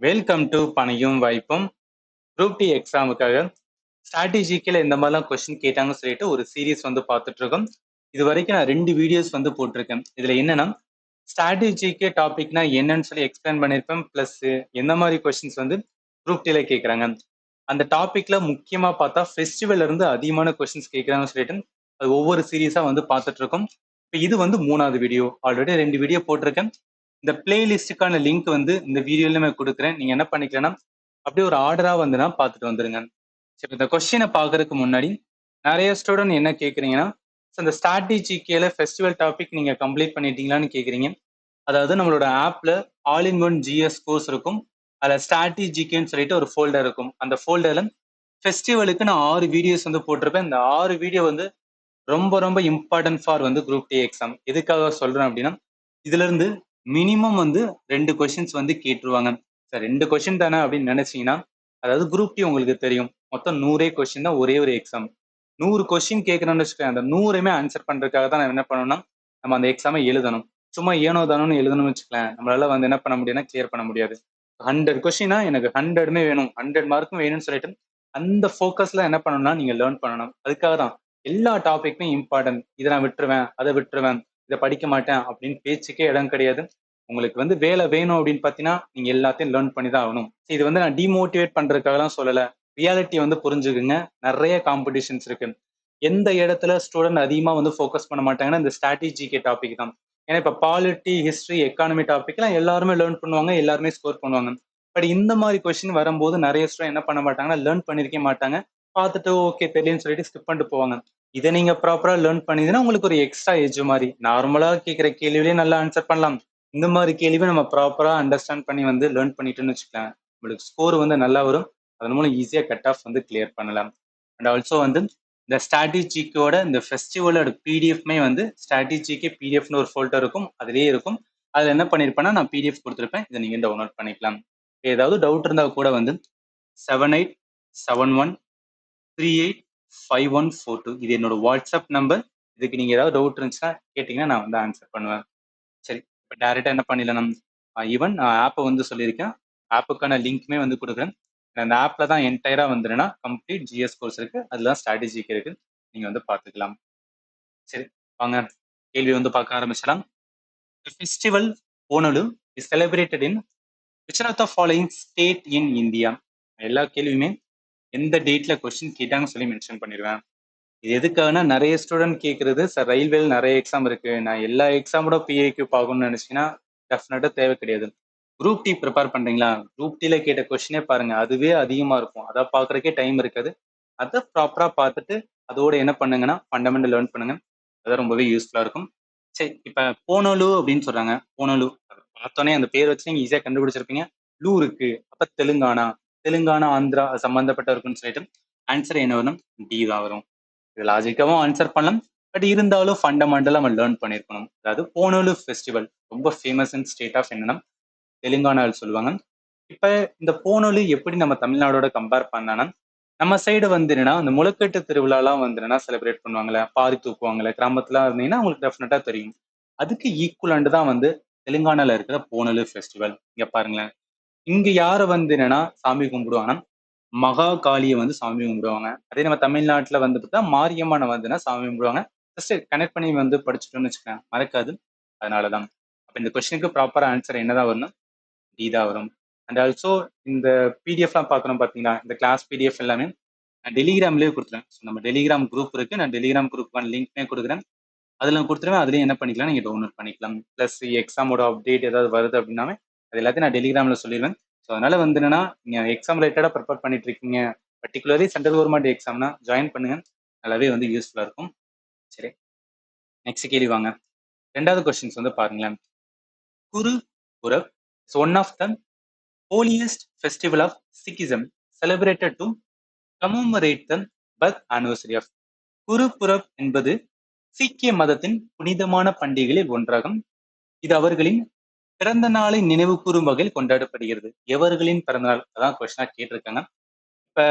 Welcome to பணியும் வாய்ப்பும். Group D எக்ஸாமுக்காக ஸ்ட்ராட்டஜிக்கில் இந்த மாதிரிலாம் கொஸ்டின் கேட்டாங்கன்னு சொல்லிட்டு ஒரு சீரீஸ் வந்து பார்த்துட்டு இருக்கோம். இது வரைக்கும் நான் 2 வீடியோஸ் வந்து போட்டிருக்கேன். இதுல என்னன்னா ஸ்ட்ராட்டஜிக்கு டாபிக்னா என்னன்னு சொல்லி எக்ஸ்பிளைன் பண்ணியிருப்பேன். பிளஸ் எந்த மாதிரி கொஸ்டின்ஸ் வந்து குரூப் டில கேட்குறாங்க. அந்த டாபிக்ல முக்கியமா பார்த்தா ஃபெஸ்டிவல்ல இருந்து அதிகமான கொஸ்டின்ஸ் கேட்குறாங்கன்னு சொல்லிட்டு அது ஒவ்வொரு சீரீஸா வந்து பார்த்துட்டு இருக்கோம். இப்போ இது வந்து 3வது வீடியோ. ஆல்ரெடி 2 வீடியோ போட்டிருக்கேன். இந்த பிளேலிஸ்டுக்கான லிங்க் வந்து இந்த வீடியோல கொடுக்குறேன். நீங்க என்ன பண்ணிக்கலன்னா அப்படியே ஒரு ஆர்டரா வந்து நான் பார்த்துட்டு வந்துருங்க. சரி, இந்த கொஸ்டினை பார்க்கறதுக்கு முன்னாடி நிறைய ஸ்டூடெண்ட் என்ன கேட்குறீங்கன்னா, இந்த ஸ்ட்ராட்டஜிக்கேல ஃபெஸ்டிவல் டாபிக் நீங்க கம்ப்ளீட் பண்ணிட்டீங்களான்னு கேட்குறீங்க. அதாவது நம்மளோட ஆப்ல all in one GS course இருக்கும். அதில் ஸ்ட்ராட்டஜிக்குன்னு சொல்லிட்டு ஒரு ஃபோல்டர் இருக்கும். அந்த ஃபோல்டர்ல ஃபெஸ்டிவலுக்கு நான் 6 வீடியோஸ் வந்து போட்டிருப்பேன். இந்த 6 வீடியோ வந்து ரொம்ப ரொம்ப இம்பார்ட்டன்ட் ஃபார் வந்து குரூப் டி எக்ஸாம். எதுக்காக சொல்றேன் அப்படின்னா, இதுல இருந்து மினிமம் வந்து 2 கொஸ்டின்ஸ் வந்து கேட்டுருவாங்க. சார் 2 கொஸ்டின் தானே அப்படின்னு நினைச்சீங்கன்னா, அதாவது குரூப் டி உங்களுக்கு தெரியும். மொத்தம் 100 கொஸ்டின் தான் ஒரே ஒரு எக்ஸாம். 100 கொஸ்டின் கேட்கணும்னு வச்சுக்கோங்க. அந்த 100மே ஆன்சர் பண்றதுக்காக தான் நான் என்ன பண்ணணும்னா, நம்ம அந்த எக்ஸாமை எழுதணும். சும்மா ஏனோ தானோன்னு எழுதணும்னு வச்சுக்கலாம். நம்மளால வந்து என்ன பண்ண முடியும்னா கிளியர் பண்ண முடியாது. 100 கொஸ்டினா எனக்கு 100மே வேணும், 100 மார்க்கும் வேணும்னு சொல்லிட்டு அந்த ஃபோக்கஸ்ல என்ன பண்ணணும்னா நீங்க லேர்ன் பண்ணணும். அதுக்காக தான் எல்லா டாபிக்குமே இம்பார்ட்டன்ட். இதை நான் விட்டுருவேன், அதை விட்டுருவேன், இதை படிக்க மாட்டேன் அப்படின்னு பேச்சுக்கே இடம் கிடையாது. உங்களுக்கு வந்து வேலை வேணும் அப்படின்னு பார்த்தீங்கன்னா நீங்க எல்லாத்தையும் லேர்ன் பண்ணி தான் ஆகணும். இது வந்து நான் டிமோட்டிவேட் பண்றதுக்காகலாம் சொல்லலை. ரியாலிட்டி வந்து புரிஞ்சுக்குங்க. நிறைய காம்படிஷன்ஸ் இருக்கு. எந்த இடத்துல ஸ்டூடெண்ட் அதிகமா வந்து ஃபோக்கஸ் பண்ண மாட்டாங்கன்னா இந்த ஸ்ட்ராட்டஜிக்கே டாபிக் தான். ஏன்னா இப்ப பாலிட்டி, ஹிஸ்டரி, எக்கானமி டாபிக்லாம் எல்லாருமே லேர்ன் பண்ணுவாங்க, எல்லாருமே ஸ்கோர் பண்ணுவாங்க. பட் இந்த மாதிரி கொஸ்டின் வரும்போது நிறைய ஸ்டூடெண்ட் என்ன பண்ண மாட்டாங்கன்னா லேர்ன் பண்ணிருக்க மாட்டாங்க. பார்த்துட்டு ஓகே தெரியும்னு சொல்லிட்டு ஸ்கிப் பண்ணிட்டு போவாங்க. இதை நீங்க ப்ராப்பரா லேர்ன் பண்ணிதுன்னா உங்களுக்கு ஒரு எக்ஸ்ட்ரா எஜ் மாதிரி. நார்மலா கேட்கிற கேள்வியிலேயே நல்லா ஆன்சர் பண்ணலாம். இந்த மாதிரி கேள்வி நம்ம ப்ராப்பரா அண்டர்ஸ்டாண்ட் பண்ணி வந்து லேர்ன் பண்ணிட்டோம்னு வச்சுக்கலாம், உங்களுக்கு ஸ்கோர் வந்து நல்லா வரும். அதன் மூலம் ஈஸியா கட் ஆஃப் வந்து கிளியர் பண்ணலாம். அண்ட் ஆல்சோ வந்து இந்த ஸ்ட்ராட்டஜிக்கோட இந்த ஃபெஸ்டிவலோட பிடிஎஃப்மே வந்து ஸ்ட்ராட்டஜிக்கு பிடிஎஃப்னு ஒரு ஃபோல்டர் இருக்கும், அதுலேயே இருக்கும். அதில் என்ன பண்ணியிருப்பேன்னா நான் பிடிஎஃப் கொடுத்துருப்பேன், இதை நீங்கள் டவுன்லோட் பண்ணிக்கலாம். ஏதாவது டவுட் இருந்தால் கூட வந்து 7871385142 இது என்னோட வாட்ஸ்அப் நம்பர். இதுக்கு நீங்கள் ஏதாவது டவுட் இருந்துச்சுன்னா கேட்டிங்கன்னா நான் வந்து ஆன்சர் பண்ணுவேன். சரி, இப்போ டேரெக்டாக என்ன பண்ணிடலாம், ஈவன் நான் ஆப்பை வந்து சொல்லியிருக்கேன், ஆப்புக்கான லிங்க்குமே வந்து கொடுக்குறேன். அந்த ஆப்பில் தான் என்டையராக வந்துடுன்னா கம்ப்ளீட் ஜிஎஸ் கோர்ஸ் இருக்குது, அதில் ஸ்ட்ராட்டஜிக்கு இருக்குது, நீங்கள் வந்து பார்த்துக்கலாம். சரி, வாங்க கேள்வி வந்து பார்க்க ஆரம்பிச்சலாம். Festival Onam is celebrated in which are the following state in India. எல்லா கேள்வியுமே எந்த டேட்ல கொஸ்டின் கேட்டாங்கன்னு சொல்லி மென்ஷன் பண்ணிடுவேன். இது எதுக்காகனா நிறைய ஸ்டூடெண்ட் கேட்கறது, சார் ரயில்வேல நிறைய எக்ஸாம் இருக்கு, நான் எல்லா எக்ஸாமோட பிஏக்யூ பார்க்கணும்னு நினைச்சீங்கன்னா டெஃபினட்டா தேவை கிடையாது. குரூப் டி ப்ரிப்பேர் பண்றீங்களா, குரூப் டில கேட்ட கொஸ்டினே பாருங்க, அதுவே அதிகமா இருக்கும். அதை பார்க்கறதுக்கே டைம் இருக்காது. அதை ப்ராப்பரா பார்த்துட்டு அதோட என்ன பண்ணுங்கன்னா ஃபண்டமெண்டல் லேர்ன் பண்ணுங்க. அது ரொம்பவே யூஸ்ஃபுல்லா இருக்கும். சரி, இப்ப போனலு அப்படின்னு சொல்றாங்க. போனலு பார்த்தோன்னே அந்த பேர் வச்சு நீங்க ஈஸியா கண்டுபிடிச்சிருப்பீங்க. லூ இருக்கு, அப்ப தெலுங்கானா, தெலுங்கானா ஆந்திரா சம்பந்தப்பட்ட இருக்குன்னு சொல்லிட்டு ஆன்சர் என்ன வரும், டி தான் வரும். இது லாஜிக்காவும் ஆன்சர் பண்ணலாம். பட் இருந்தாலும் ஃபண்டமெண்டலா நம்ம லேர்ன் பண்ணியிருக்கணும். அதாவது போனலு ஃபெஸ்டிவல் ரொம்ப ஃபேமஸ் இன் ஸ்டேட் ஆஃப் என்னன்னா தெலுங்கானாவில் சொல்லுவாங்க. இப்ப இந்த போனலு எப்படி நம்ம தமிழ்நாடோட கம்பேர் பண்ணனா, நம்ம சைடு வந்து என்னன்னா அந்த முளைக்கட்டு திருவிழாலாம் வந்து என்னன்னா செலிப்ரேட் பண்ணுவாங்கல்ல, பாரி தூக்குவாங்கல்ல, கிராமத்துல இருந்தீங்கன்னா உங்களுக்கு டெஃபினட்டா தெரியும். அதுக்கு ஈக்குவலண்ட் தான் வந்து தெலுங்கானால இருக்கிற போனலு ஃபெஸ்டிவல். இங்க பாருங்களேன், இங்க யார வந்து என்னன்னா சாமி கும்பிடுவாங்கன்னா மகா காளியை வந்து சாமி கும்பிடுவாங்க. அதே நம்ம தமிழ்நாட்டுல வந்து பார்த்தா மாரியம்மனை வந்து சாமி கும்பிடுவாங்க. ஜஸ்ட் கனெக்ட் பண்ணி வந்து படிச்சுட்டோம்னு வச்சுக்கோங்க, மறக்காது. அதனாலதான். அப்ப இந்த கொஸ்டினுக்கு ப்ராப்பரா ஆன்சர் என்னதான் வரணும், டி தான் வரும். அண்ட் ஆல்சோ இந்த பிடிஎஃப்லாம் பார்க்கணும் பார்த்தீங்களா, இந்த கிளாஸ் பிடிஎஃப் எல்லாமே நான் டெலிகிராம்லேயே கொடுத்துறேன். ஸோ நம்ம டெலிகிராம் குரூப் இருக்கு, நான் டெலிகிராம் குரூப்பான லிங்க்மே கொடுக்குறேன். அதில் நான் கொடுத்துருவேன், அதுலேயும் என்ன பண்ணிக்கலாம், நீங்கள் டவுன்லோட் பண்ணிக்கலாம். ப்ளஸ் எக்ஸாமோட அப்டேட் ஏதாவது வருது அப்படின்னாவே அது எல்லாத்தையும் நான் டெலிகிராமில் சொல்லிடுவேன். ஸோ அதனால வந்து என்னன்னா நீங்கள் எக்ஸாம் ரிலேட்டடாக ப்ரிப்பேர் பண்ணிட்டு இருக்கீங்க, பர்டிகுலர்லி சென்ட்ரல் கவர்மெண்ட் எக்ஸாம்னா ஜாயின் பண்ணுங்க, நல்லாவே வந்து யூஸ்ஃபுல்லாக இருக்கும். சரி, நெக்ஸ்ட் கேள்வி வாங்க. 2வது கொஸ்டின்ஸ் வந்து பாருங்களேன். Guru Purab is one of the holiest festival of Sikhism celebrated to commemorate the birth anniversary of. Gurpurab என்பது சீக்கிய மதத்தின் புனிதமான பண்டிகைகளில் ஒன்றாகும். இது அவர்களின் பிறந்த நாளை நினைவு கூறும் வகையில் கொண்டாடப்படுகிறது. எவர்களின் பிறந்த நாள் அதான் கொஸ்டினா கேட்டிருக்காங்க. இப்ப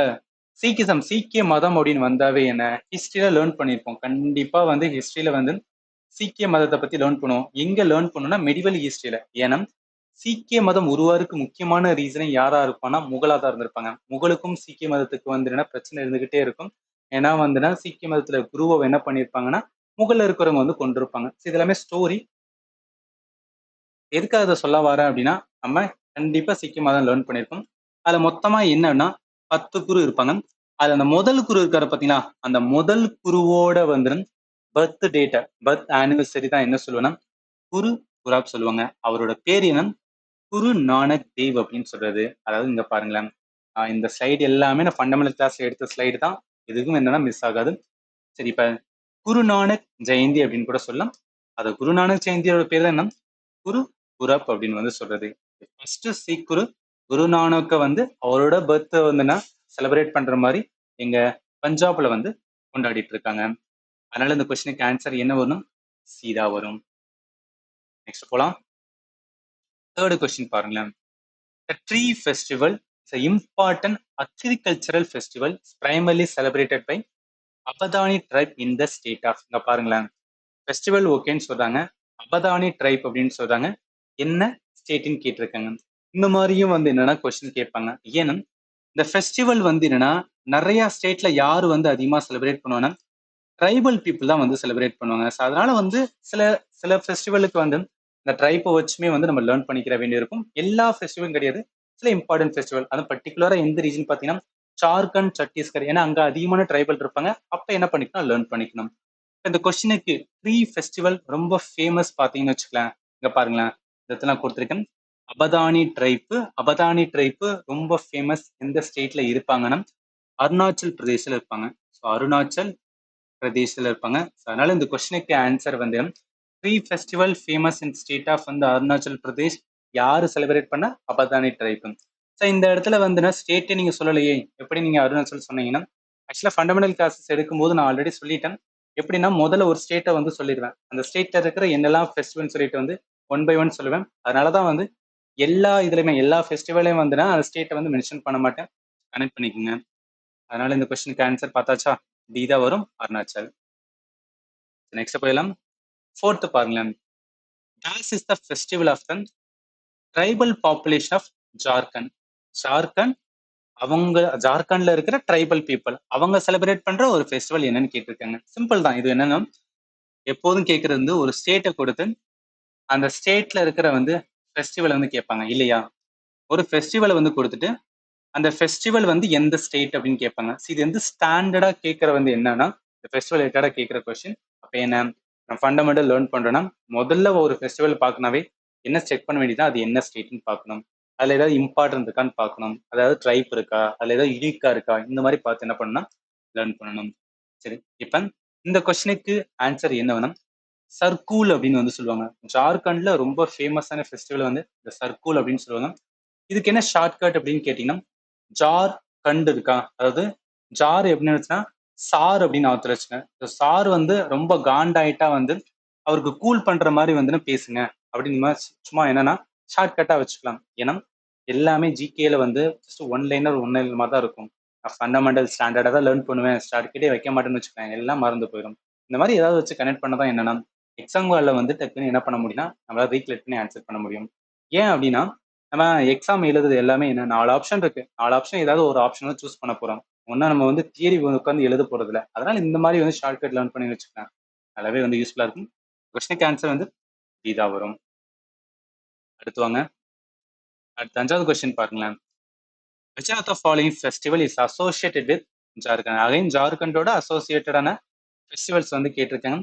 சீக்கிசம், சீக்கிய மதம் அப்படின்னு வந்தாவே என்ன, ஹிஸ்டரியில லேர்ன் பண்ணியிருப்போம். கண்டிப்பா வந்து ஹிஸ்டரியில வந்து சீக்கிய மதத்தை பத்தி லேர்ன் பண்ணுவோம். எங்க லேர்ன் பண்ணணும்னா மெடிவல் ஹிஸ்டரியில. ஏன்னா சீக்கிய மதம் உருவாருக்கு முக்கியமான ரீசனே யாரா இருப்பான்னா முகலா தான் இருந்திருப்பாங்க. முகலுக்கும் சீக்கிய மதத்துக்கு வந்துன்னா பிரச்சனை இருந்துகிட்டே இருக்கும். ஏன்னா வந்துன்னா சீக்கிய மதத்துல குருவை என்ன பண்ணியிருப்பாங்கன்னா முகல்ல இருக்கிறவங்க வந்து கொண்டிருப்பாங்க. இது எல்லாமே ஸ்டோரி. எதுக்காக இதை சொல்ல வரேன் அப்படின்னா நம்ம கண்டிப்பா சீக்கிய மதம் லேர்ன் பண்ணியிருக்கோம். அதுல மொத்தமா என்னன்னா 10 குரு இருப்பாங்க. அதுல அந்த முதல் குரு இருக்காரு பாத்தீங்களா, அந்த முதல் குருவோட வந்து பர்த் டேட்டை பர்த் ஆனிவர்சரி தான் என்ன சொல்லுவேன்னா குரு குராப் சொல்லுவாங்க. அவரோட பேர் என்ன, குரு நானக் தேவ் அப்படின்னு சொல்றது. அதாவது இங்க பாருங்களேன், இந்த ஸ்லைடு எல்லாமே நான் ஃபண்டமெண்டல் கிளாஸ்ல எடுத்த ஸ்லைடு தான். எதுக்கும் என்னன்னா மிஸ் ஆகாது. சரி, இப்ப குரு நானக் ஜெயந்தி அப்படின்னு கூட சொல்லலாம். அது குரு நானக் ஜெயந்தியோட பேர் தான் என்ன, குரு குரப் அப்படின்னு வந்து சொல்றது. ஃபர்ஸ்ட் சீக் குரு குரு நானக்க வந்து அவரோட பர்த் வந்துன்னா செலிப்ரேட் பண்ற மாதிரி எங்க பஞ்சாப்ல வந்து கொண்டாடிட்டு இருக்காங்க. அதனால இந்த கொஸ்டினுக்கு ஆன்சர் என்ன வரும், சீதா வரும். நெக்ஸ்ட் போலாம். தேர்ட் கொஸ்டின் பாருங்களேன். The tree festival is an important agricultural festival primarily celebrated by அபதானி tribe in the state of. இங்க பாருங்களேன், ஃபெஸ்டிவல் ஓகேன்னு சொல்றாங்க, அபதானி ட்ரைப் அப்படின்னு சொல்றாங்க, என்ன ஸ்டேட்னு கேட்டிருக்காங்க. இந்த மாதிரியும் வந்து என்னன்னா கொஸ்டின் கேட்பாங்க. ஏன்னா இந்த ஃபெஸ்டிவல் வந்து என்னன்னா நிறைய ஸ்டேட்ல யாரு வந்து அதிகமா செலிப்ரேட் பண்ணுவாங்கன்னா ட்ரைபல் பீப்புள் தான் வந்து செலிப்ரேட் பண்ணுவாங்க. ஸோ அதனால வந்து சில சில ஃபெஸ்டிவலுக்கு வந்து இந்த ட்ரைப்பை வச்சுமே வந்து நம்ம லேர்ன் பண்ணிக்கிற வேண்டியிருக்கும். எல்லா ஃபெஸ்டிவலும் கிடையாது, சில இம்பார்ட்டன்ட் ஃபெஸ்டிவல். அது பர்டிகுலரா எந்த ரீஜன் பார்த்தீங்கன்னா ஜார்க்கண்ட், சத்தீஸ்கர், ஏன்னா அங்க அதிகமான ட்ரைபல் இருப்பாங்க. அப்ப என்ன பண்ணிக்கணும், லேர்ன் பண்ணிக்கணும். இந்த கொஸ்டினுக்கு த்ரீ ஃபெஸ்டிவல் ரொம்ப ஃபேமஸ் பார்த்தீங்கன்னு வச்சுக்கலாம். இங்க பாருங்களேன், இதெல்லாம் கொடுத்துருக்கேன். அபதானி ட்ரைப்பு ரொம்ப ஃபேமஸ் எந்த ஸ்டேட்ல இருப்பாங்கன்னா அருணாச்சல் பிரதேசில் இருப்பாங்க. ஸோ அருணாச்சல் பிரதேசில் இருப்பாங்க. அதனால இந்த கொஸ்டினுக்கு ஆன்சர் வந்து three festival famous in state of வந்து அருணாச்சல் பிரதேஷ். யாரு செலிப்ரேட் பண்ண, அபதானி ட்ரைப். ஸோ இந்த இடத்துல வந்துன்னா ஸ்டேட்டே நீங்க சொல்லலையே, எப்படி நீங்க அருணாச்சல் சொன்னீங்கன்னா ஆக்சுவலா ஃபண்டமெண்டல் கிளாஸஸ் எடுக்கும்போது நான் ஆல்ரெடி சொல்லிட்டேன். எப்படின்னா முதல்ல ஒரு ஸ்டேட்டை வந்து சொல்லிடுவேன், அந்த ஸ்டேட்ல இருக்கிற என்னெல்லாம் ஃபெஸ்டிவல் சொல்லிட்டு வந்து ஒன் பை ஒன் சொல்லுவேன். அதனாலதான் வந்து எல்லா இதுலயுமே எல்லா ஃபெஸ்டிவலையும் வந்து நான் அந்த ஸ்டேட்டை வந்து மென்ஷன் பண்ண மாட்டேன். கனெக்ட் பண்ணிக்கோங்க. அதனால இந்த கொஸ்டினுக்கு ஆன்சர் பார்த்தாச்சா, டி தான் வரும், அருணாச்சல். நெக்ஸ்ட் போயிடலாம். ஃபோர்த் பாருங்களேன். This is the festival of the tribal population of Jharkhand. Jharkhand அவங்க ஜார்க்கண்ட்ல இருக்கிற ட்ரைபல் பீப்புள் அவங்க செலிப்ரேட் பண்ற ஒரு ஃபெஸ்டிவல் என்னன்னு கேட்டிருக்காங்க. சிம்பிள் தான். இது என்னன்னா எப்போதும் கேட்கறது வந்து ஒரு ஸ்டேட்டை கொடுத்து அந்த ஸ்டேட்ல இருக்கிற வந்து ஃபெஸ்டிவல் வந்து கேட்பாங்க இல்லையா. ஒரு ஃபெஸ்டிவலை வந்து கொடுத்துட்டு அந்த ஃபெஸ்டிவல் வந்து எந்த ஸ்டேட் அப்படின்னு கேட்பாங்க. இது வந்து ஸ்டாண்டர்டா கேட்கற வந்து என்னன்னா இந்த ஃபெஸ்டிவல் ரிலேட்டடா கேட்கிற கொஸ்டின். அப்ப என்ன, நான் ஃபண்டமெண்டல் லேர்ன் பண்றேன்னா முதல்ல ஒரு ஃபெஸ்டிவல் பார்க்கனாவே என்ன செக் பண்ண வேண்டியதா, அது என்ன ஸ்டேட்னு பார்க்கணும். அதுல ஏதாவது இம்பார்ட்டன்ட் இருக்கான்னு பார்க்கணும், அதாவது ட்ரைப் இருக்கா, அதுல ஏதாவது யூனிக்கா இருக்கா, இந்த மாதிரி பார்த்து என்ன பண்ணணும், லேர்ன் பண்ணணும். சரி, இப்ப இந்த கொஸ்டினுக்கு ஆன்சர் என்ன வேணும், சர்க்கூல் அப்படின்னு வந்து சொல்லுவாங்க. ஜார்க்கண்ட்ல ரொம்ப ஃபேமஸான ஃபெஸ்டிவல் வந்து இந்த சர்க்கூல் அப்படின்னு சொல்லுவாங்க. இதுக்கு என்ன ஷார்ட்கட் அப்படின்னு கேட்டீங்கன்னா ஜார் கண்டு இருக்கா, அதாவது ஜார் எப்படின்னு வச்சுன்னா சார் அப்படின்னு ஆத்தர் வச்சுங்க. சார் வந்து ரொம்ப காண்டாயிட்டா வந்து அவருக்கு கூல் பண்ற மாதிரி வந்து பேசுங்க அப்படின்னு சும்மா என்னன்னா ஷார்ட்கட்டா வச்சுக்கலாம். ஏன்னா எல்லாமே ஜிகேல வந்து ஜஸ்ட் ஒன் லைனர் மாதிரி தான் இருக்கும். ஃபண்டமெண்டல் ஸ்டாண்டர்டா தான் லேர்ன் பண்ணுவேன், ஷார்ட்கட்டே வைக்க மாட்டேன்னு வச்சுக்கேன், எல்லாம் மறந்து போயிடும். இந்த மாதிரி ஏதாவது வச்சு கனெக்ட் பண்ணதான் என்னன்னா எக்ஸாம் ஹால்ல வந்து டக்குன்னு என்ன பண்ண முடியும்னா நம்மளால ரீக்லெட் பண்ணி ஆன்சர் பண்ண முடியும். ஏன் அப்படின்னா நம்ம எக்ஸாம் எழுதுறது எல்லாமே என்ன, 4 ஆப்ஷன் இருக்கு. 4 ஆப்ஷன் ஏதாவது ஒரு ஆப்ஷன் சூஸ் பண்ண போறோம். ஒன்னா நம்ம வந்து தியரி உட்காந்து எழுத போறது இல்லை. அதனால இந்த மாதிரி வந்து ஷார்ட்கட் லேர்ன் பண்ணி வச்சுக்கலாம், நல்லாவே வந்து யூஸ்ஃபுல்லா இருக்கும். கொஸ்டினுக்கு ஆன்சர் வந்து இதா வரும். அடுத்து வாங்க. அடுத்த 5வது கொஸ்டின் பாருங்களேன். Which of the following festival is associated with Jharkhand? Again ஜார்க்கண்டோட அசோசியேட்டடான ஃபெஸ்டிவல்ஸ் வந்து கேட்டிருக்காங்க.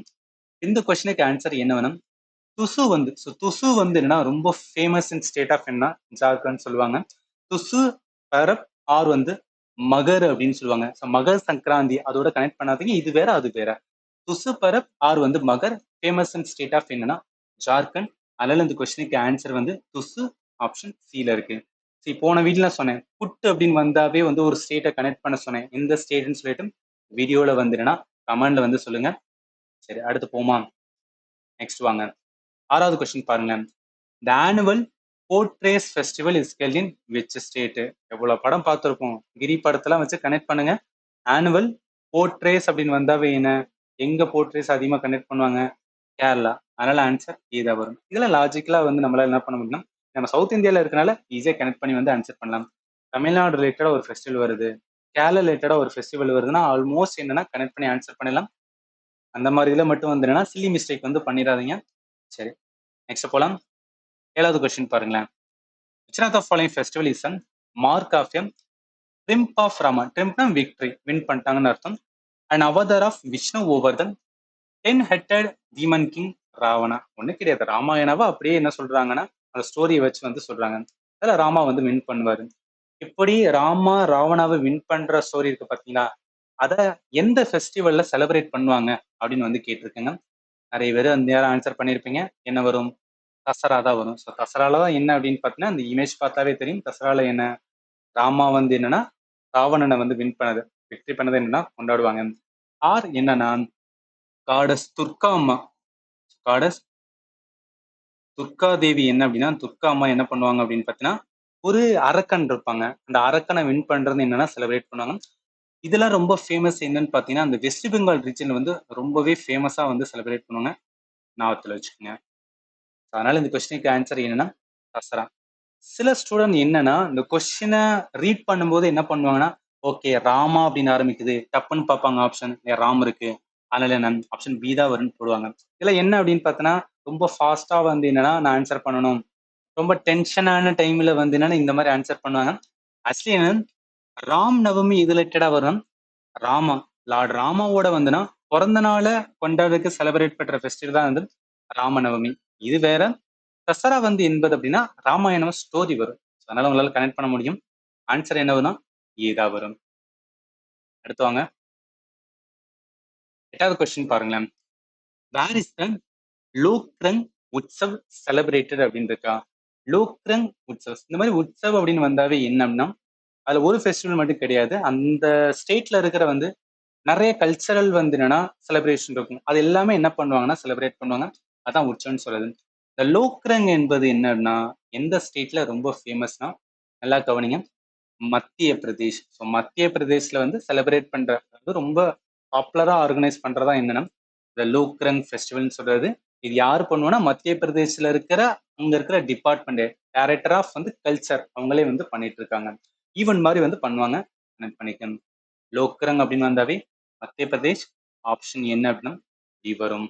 இந்த கொஸ்டினுக்கு ஆன்சர் என்ன வேணும், துசு வந்து துசு வந்து என்னன்னா ரொம்ப ஃபேமஸ் இன் ஸ்டேட் ஆஃப் என்ன, ஜார்க்கண்ட் சொல்லுவாங்க. துசு பரப் ஆர் வந்து மகர் அப்படின்னு சொல்லுவாங்க. ஸோ மகர் சங்கராந்தி அதோட கனெக்ட் பண்ணாதீங்க, இது வேற அது வேற. துசு பரப் ஆர் வந்து மகர் ஃபேமஸ் இன் ஸ்டேட் ஆஃப் என்னன்னா ஜார்க்கண்ட். அதனால இந்த கொஸ்டினுக்கு ஆன்சர் வந்து துசு, ஆப்ஷன் சில இருக்கு. சரி, போன வீடியோல சொன்னேன் புட்டு அப்படின்னு வந்தாவே வந்து ஒரு ஸ்டேட்டை கனெக்ட் பண்ண சொன்னேன். எந்த ஸ்டேட்னு சொல்லிட்டு வீடியோல வந்துடுன்னா கமெண்ட்ல வந்து சொல்லுங்க. சரி, அடுத்து போமா. நெக்ஸ்ட் வாங்க. 6வது கொஸ்டின் பாருங்க. த annual portrays festival is held in which state? எவ்வளவு படம் பார்த்துருப்போம், கிரி படத்தெல்லாம் வச்சு கனெக்ட் பண்ணுங்க. ஆனுவல் போர்ட்ரேஸ் அப்படின்னு வந்தாவே என்ன, எங்க போர்ட்ரேஸ் அதிகமா கனெக்ட் பண்ணுவாங்க, கேரளா. அதனால ஆன்சர் இதா வரும். இதுல லாஜிக்கலா வந்து நம்மளால என்ன பண்ண முடியும்னா நம்ம சவுத் இந்தியாவில் இருக்கனால ஈஸியாக கனெக்ட் பண்ணி வந்து ஆன்சர் பண்ணலாம். தமிழ்நாடு ரிலேட்டடாக ஒரு ஃபெஸ்டிவல் வருது, கேரளா ரிலேட்டடாக ஒரு ஃபெஸ்டிவல் வருதுன்னா ஆல்மோஸ்ட் என்னன்னா கனெக்ட் பண்ணி ஆன்சர் பண்ணலாம். அந்த மாதிரி இதில் மட்டும் வந்து என்னன்னா சில்லி மிஸ்டேக் வந்து பண்ணிடாதீங்க. சரி, நெக்ஸ்ட் போகலாம். 7வது கொஸ்டின் பாருங்களேன். Which of the following festival is an mark of a triumph of Rama? Triumph victory, win பண்ணிட்டாங்கன்னு அர்த்தம். An avatar of Vishnu over the 10-headed demon king Ravana. ஒண்ணு கிடையாது, ராமாயணாவை அப்படியே என்ன சொல்றாங்கன்னா அந்த ஸ்டோரியை வச்சு வந்து சொல்றாங்க. அதுல ராமா வந்து வின் பண்ணுவாரு. இப்படி ராமா ராவணாவை வின் பண்ற ஸ்டோரி இருக்கு பாத்தீங்களா, அத எந்த ஃபெஸ்டிவல்ல செலிப்ரேட் பண்ணுவாங்க அப்படின்னு வந்து கேட்டிருக்கேங்க. நிறைய பேர் அந்த நேரம் ஆன்சர் பண்ணியிருப்பீங்க. என்ன வரும்? தசரா தான் வரும். ஸோ தசரால தான் என்ன அப்படின்னு பார்த்தீங்கன்னா, அந்த இமேஜ் பார்த்தாவே தெரியும். தசரால என்ன, ராமா வந்து என்னன்னா ராவணனை வந்து வின் பண்ணது, வெற்றி பண்ணது என்னன்னா கொண்டாடுவாங்க. ஆர் என்னன்னா காடஸ் துர்கா அம்மா, காடஸ் துர்கா தேவி என்ன அப்படின்னா, துர்கா அம்மா என்ன பண்ணுவாங்க அப்படின்னு பார்த்தீங்கன்னா, ஒரு அரக்கன் இருப்பாங்க. அந்த அரக்கனை வின் பண்றது என்னன்னா செலிப்ரேட் பண்ணுவாங்க. இதெல்லாம் ரொம்ப ஃபேமஸ் என்னன்னு பார்த்தீங்கன்னா, அந்த வெஸ்ட் பெங்கால் ரீஜன் வந்து ரொம்பவே ஃபேமஸா வந்து செலிப்ரேட் பண்ணுவாங்க. ஞாபகத்தில் வச்சுக்கோங்க. அதனால இந்த கொஸ்டினுக்கு ஆன்சர் என்னன்னா தசரா. சில ஸ்டூடெண்ட் என்னன்னா இந்த கொஸ்டினை ரீட் பண்ணும்போது என்ன பண்ணுவாங்கன்னா, ஓகே ராமா அப்படின்னு ஆரம்பிக்குது, டப்புன்னு பார்ப்பாங்க ஆப்ஷன் ராம் இருக்கு, அதனால என்ன ஆப்ஷன் பி தான் வரும்னு போடுவாங்க. இதுல என்ன அப்படின்னு பார்த்தோன்னா, ரொம்ப ஃபாஸ்டா வந்து என்னன்னா நான் ஆன்சர் பண்ணணும், ரொம்ப டென்ஷனான டைம்ல வந்து என்னன்னா இந்த மாதிரி ஆன்சர் பண்ணுவாங்க. ஆக்சுவலி என்ன, ராம் நவமி இது ரிலேட்டடா வரும். ராமா, லார்ட் ராமாவோட வந்துன்னா பிறந்த நாளை கொண்டாடுறதுக்கு செலிப்ரேட் பண்ற ஃபெஸ்டிவல் தான் வந்து ராமநவமி. இது வேற. தசரா வந்து என்பது அப்படின்னா ராமாயணம் ஸ்டோரி வரும். அதனால உங்களால கனெக்ட் பண்ண முடியும். ஆன்சர் என்ன வரும்னா ஏதா வரும். அடுத்து வாங்க, 8வது கொஸ்டின் பாருங்களேன். Where is the லோக்ரங் Utsav celebrated அப்படின்னு இருக்கா? லோக்ரங் உற்சவ், இந்த மாதிரி உற்சவ் அப்படின்னு வந்தாவே என்ன அப்படின்னா அதுல ஒரு ஃபெஸ்டிவல் மட்டும் கிடையாது. அந்த ஸ்டேட்ல இருக்கிற வந்து நிறைய கல்ச்சரல் வந்து என்னன்னா செலிப்ரேஷன் இருக்கும். அது எல்லாமே என்ன பண்ணுவாங்கன்னா செலிப்ரேட் பண்ணுவாங்க. அதான் உற்சவம்னு சொல்றது. இந்த லோக்ரங் என்பது என்னன்னா எந்த ஸ்டேட்ல ரொம்ப ஃபேமஸ்னா, நல்லா கவனிங்க, மத்திய பிரதேஷ். ஸோ மத்திய பிரதேஷ்ல வந்து செலிப்ரேட் பண்ற, அது ரொம்ப பாப்புலரா ஆர்கனைஸ் பண்றதா என்னன்னா இந்த லோக்ரங் ஃபெஸ்டிவல்னு சொல்றது. இது யாரு பண்ணுவோம்னா மத்திய பிரதேஷ்ல இருக்கிற அங்க இருக்கிற டிபார்ட்மெண்ட் டைரக்டர் ஆஃப் வந்து கல்ச்சர் அவங்களே வந்து பண்ணிட்டு இருக்காங்க. ஈவென்ட் மாதிரி வந்து பண்ணுவாங்க. கனெக்ட் பண்ணிக்கணும். லோக்ரங் அப்படின்னு வந்தாவே மத்திய பிரதேஷ். ஆப்ஷன் என்ன அப்படின்னா டி வரும்.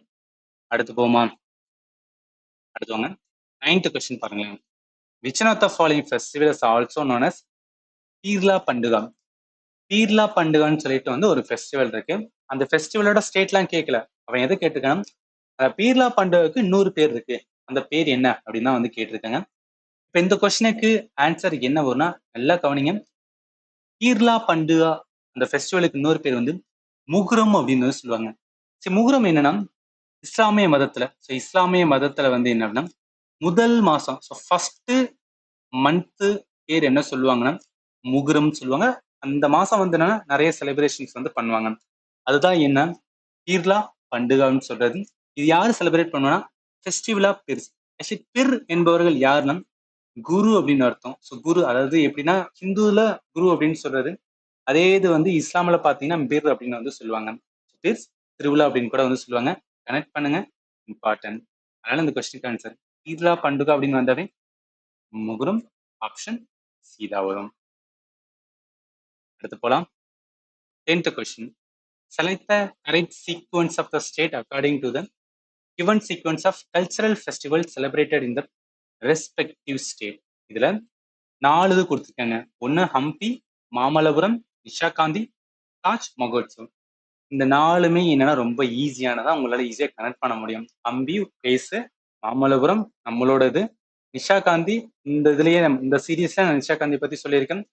அடுத்து போமா, அடுத்தவங்க 9th கொஸ்டின் பாருங்களேன். Which of the following festival is also known as Peerla Panduga? Peerla பண்டுகான்னு சொல்லிட்டு வந்து ஒரு ஃபெஸ்டிவல் இருக்கு. அந்த ஃபெஸ்டிவலோட ஸ்டேட்லாம் கேட்கல, அவன் எதை கேட்டிருக்கான், பீர்லா பண்டுகாவுக்கு இன்னொரு பேர் இருக்கு, அந்த பேர் என்ன அப்படின்னு தான் வந்து கேட்டிருக்காங்க. இப்ப இந்த கொஸ்டினுக்கு ஆன்சர் என்ன வரும்னா, நல்லா கவனிங்க, பீர்லா பண்டுகா அந்த ஃபெஸ்டிவலுக்கு இன்னொரு பேர் வந்து முஹ்ரம் அப்படின்னு வந்து சொல்லுவாங்க. சரி, முஹ்ரம் என்னன்னா இஸ்லாமிய மதத்துல, ஸோ இஸ்லாமிய மதத்துல வந்து என்ன அப்படின்னா முதல் மாசம், ஸோ ஃபர்ஸ்ட் மந்த் பேர் என்ன சொல்லுவாங்கன்னா முஹ்ரம் சொல்லுவாங்க. அந்த மாசம் வந்து என்னன்னா நிறைய செலிப்ரேஷன்ஸ் வந்து பண்ணுவாங்க. அதுதான் என்ன பீர்லா பண்டுகான்னு சொல்றது. இது யாரு செலிப்ரேட் பண்ணுவாங்கன்னா ஃபெஸ்டிவலா பிர். ஆக்சுவலி பிர் என்பவர்கள் யாருன்னா குரு அப்படின்னு அர்த்தம். ஸோ குரு, அதாவது எப்படின்னா ஹிந்துல குரு அப்படின்னு சொல்றது, அதே இது வந்து இஸ்லாமில் பார்த்தீங்கன்னா பிர் அப்படின்னு வந்து சொல்லுவாங்க. பிர் திருவிழா அப்படின்னு கூட வந்து சொல்லுவாங்க. கனெக்ட் பண்ணுங்க, இம்பார்ட்டன்ட். அதனால இந்த கொஸ்டின் ஆன்சர் ஈத்லா பண்டுகா அப்படின்னு வந்தாவே முகுரம், ஆப்ஷன் சீதா வரும். அடுத்து போலாம். 10th கொஸ்டின். Select the correct sequence of the state according to the given sequence of cultural festivals celebrated in the respective state. இதுல 4 இது கொடுத்துருக்காங்க. ஒன்னு ஹம்பி, மாமல்லபுரம், நிஷாகாந்தி, தாஜ் மகோத்சவ். இந்த 4மே என்னன்னா ரொம்ப ஈஸியானதா, உங்களால ஈஸியா கனெக்ட் பண்ண முடியும். ஹம்பி பிளேஸ், மாமல்லபுரம் நம்மளோடது, நிஷாகாந்தி இந்த இதுலயே இந்த சீரீஸ்ல நான் நிஷாகாந்தி பத்தி சொல்லியிருக்கேன்.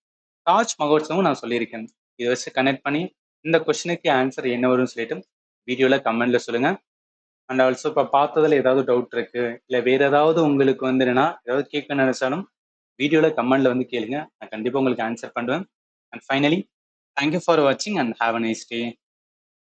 தாஜ் மகோத்சவம் நான் சொல்லியிருக்கேன். இதை வச்சு கனெக்ட் பண்ணி இந்த கொஸ்டினுக்கு ஆன்சர் என்ன வரும்னு சொல்லிட்டு வீடியோல கமெண்ட்ல சொல்லுங்க. அண்ட் ஆல்சோ இப்போ பார்த்ததுல ஏதாவது டவுட் இருக்கு, இல்லை வேற ஏதாவது உங்களுக்கு வந்து என்னன்னா ஏதாவது கேட்க நினைச்சாலும் வீடியோல கமெண்ட்ல வந்து கேளுங்க, நான் கண்டிப்பா உங்களுக்கு ஆன்சர் பண்ணுவேன். அண்ட் ஃபைனலி தேங்க்யூ ஃபார் வாட்சிங் and have a nice day.